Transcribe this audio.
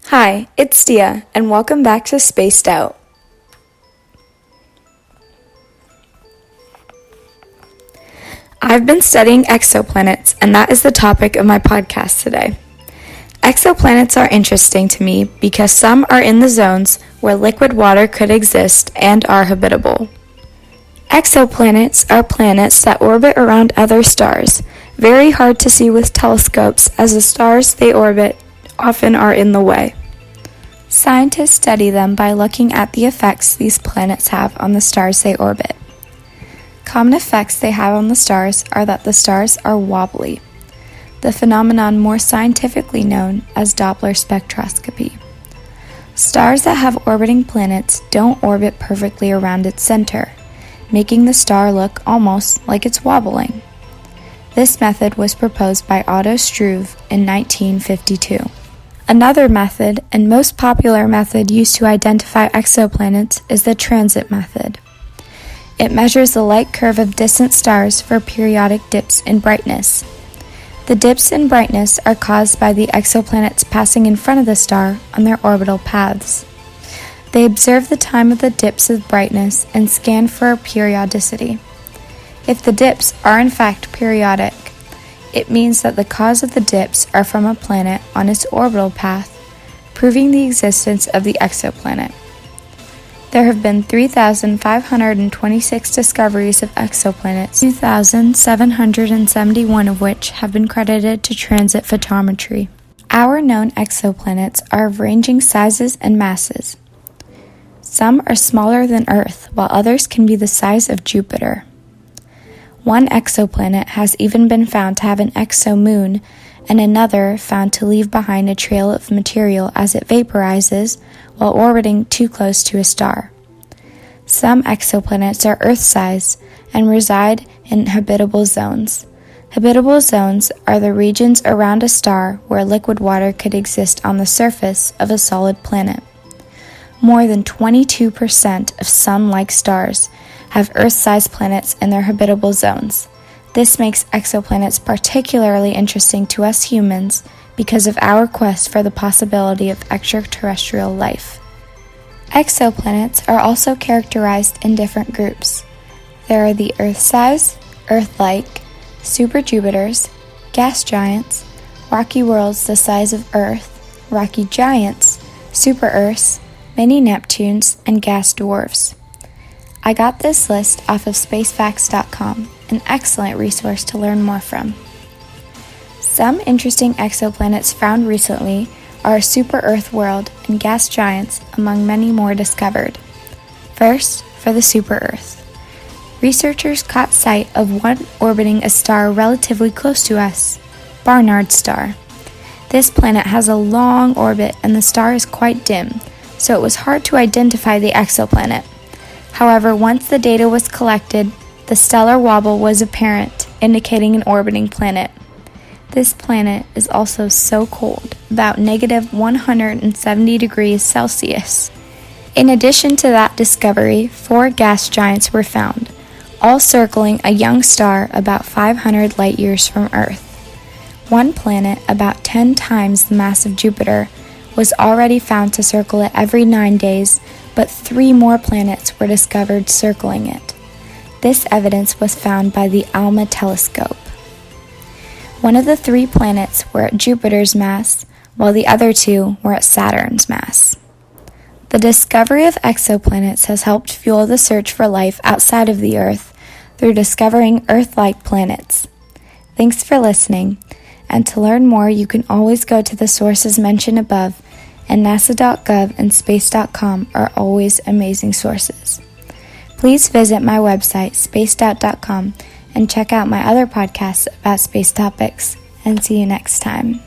Hi, it's Dia, and welcome back to Spaced Out. I've been studying exoplanets, and that is the topic of my podcast today. Exoplanets are interesting to me because some are in the zones where liquid water could exist and are habitable. Exoplanets are planets that orbit around other stars, very hard to see with telescopes as the stars they orbit often are in the way. Scientists study them by looking at the effects these planets have on the stars they orbit. Common effects they have on the stars are that the stars are wobbly, the phenomenon more scientifically known as Doppler spectroscopy. Stars that have orbiting planets don't orbit perfectly around its center, making the star look almost like it's wobbling. This method was proposed by Otto Struve in 1952. Another method, and most popular method used to identify exoplanets, is the transit method. It measures the light curve of distant stars for periodic dips in brightness. The dips in brightness are caused by the exoplanets passing in front of the star on their orbital paths. They observe the time of the dips of brightness and scan for periodicity. If the dips are in fact periodic, it means that the cause of the dips are from a planet on its orbital path, proving the existence of the exoplanet. There have been 3,526 discoveries of exoplanets, 2,771 of which have been credited to transit photometry. Our known exoplanets are of ranging sizes and masses. Some are smaller than Earth, while others can be the size of Jupiter. One exoplanet has even been found to have an exomoon, and another found to leave behind a trail of material as it vaporizes while orbiting too close to a star. Some exoplanets are Earth-sized and reside in habitable zones. Habitable zones are the regions around a star where liquid water could exist on the surface of a solid planet. More than 22% of Sun-like stars have Earth-sized planets in their habitable zones. This makes exoplanets particularly interesting to us humans because of our quest for the possibility of extraterrestrial life. Exoplanets are also characterized in different groups. There are the Earth-sized, Earth-like, super-Jupiters, gas giants, rocky worlds the size of Earth, rocky giants, super-Earths, mini-Neptunes, and gas dwarfs. I got this list off of spacefacts.com, an excellent resource to learn more from. Some interesting exoplanets found recently are a super-Earth world and gas giants, among many more discovered. First, for the super-Earth. Researchers caught sight of one orbiting a star relatively close to us, Barnard's star. This planet has a long orbit and the star is quite dim, so it was hard to identify the exoplanet. However, once the data was collected, the stellar wobble was apparent, indicating an orbiting planet. This planet is also so cold, about negative 170 degrees Celsius. In addition to that discovery, 4 gas giants were found, all circling a young star about 500 light years from Earth. One planet, about 10 times the mass of Jupiter, was already found to circle it every 9 days, but 3 more planets were discovered circling it. This evidence was found by the ALMA telescope. One of the 3 planets were at Jupiter's mass, while the other 2 were at Saturn's mass. The discovery of exoplanets has helped fuel the search for life outside of the Earth through discovering Earth-like planets. Thanks for listening, and to learn more you can always go to the sources mentioned above, and nasa.gov and space.com are always amazing sources. Please visit my website, spacedout.com, and check out my other podcasts about space topics, and see you next time.